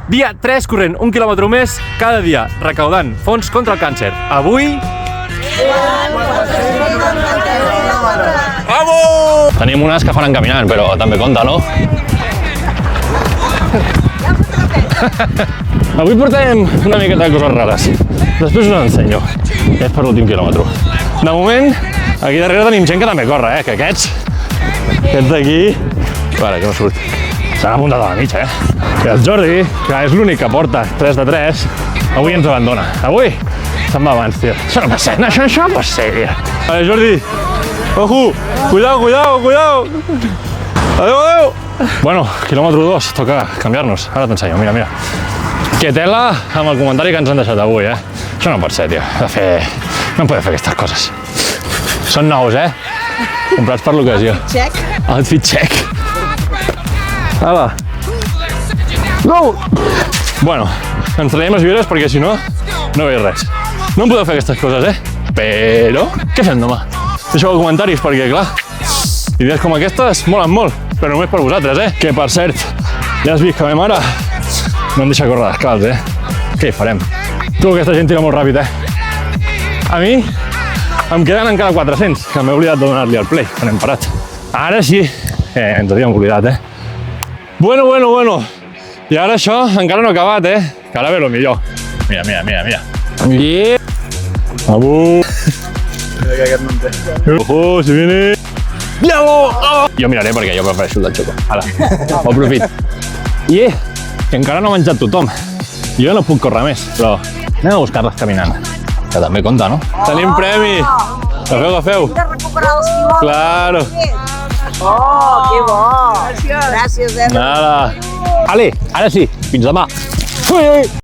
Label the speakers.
Speaker 1: Dia 3 corrent 1 quilòmetre més cada dia, recaudant fons contra el càncer. Avui... Vamos! Tenim unes que faran caminant, però també compta, no? Avui portem una miqueta de coses rares. Després us ensenyo. És per l'últim quilòmetre. De moment, aquí darrere tenim gent que també corre, que aquests d'aquí... Vale, que no surt. S'han apuntat a la mitja, I el Jordi, que és l'únic que porta 3 de 3, avui ens abandona. Avui se'n va abans, tio. Això no pot ser, això no pot ser, tio. Vale, Jordi. Ojo! Cuidao! Adéu! Bueno, quilòmetre 2, toca canviar-nos. Ara t'ensenyo, mira. Que tela amb el comentari que ens han deixat avui, Això no pot ser, tio. No podem fer aquestes coses. Són nous, Comprats per l'ocasió. Outfit check. Hala. Go! Bueno, ens traiem les ulleres perquè si no, no veig res. No em podeu fer aquestes coses, Però, què fem demà? Deixeu comentaris perquè, clar, idees com aquestes molen molt, però només per vosaltres, Que, per cert, ja has vist que ma mare no em deixa córrer descalç, Què hi farem? Tu, aquesta gent tira molt ràpid, A mi em queden encara 400, que m'he oblidat de donar-li el play, quan hem parat. Ara sí, ens havíem oblidat, Bueno. I ara això encara no ha acabat, Que ara ve lo millor. Mira. Yeah. Abu. Ojo, si viene. Diablo! Jo miraré perquè jo prefereixo el del Xoco. Ara, ho profit. Que encara no ha menjat tothom. Jo no puc córrer més, però anem a buscar-les caminant. Que també compta, no? Tenim premi! Agafeu!
Speaker 2: Hem de recuperar els quilòmetres.
Speaker 1: Claro!
Speaker 2: Oh, que bo! Gràcies,
Speaker 1: Nada! Ale, ara sí, fins demà!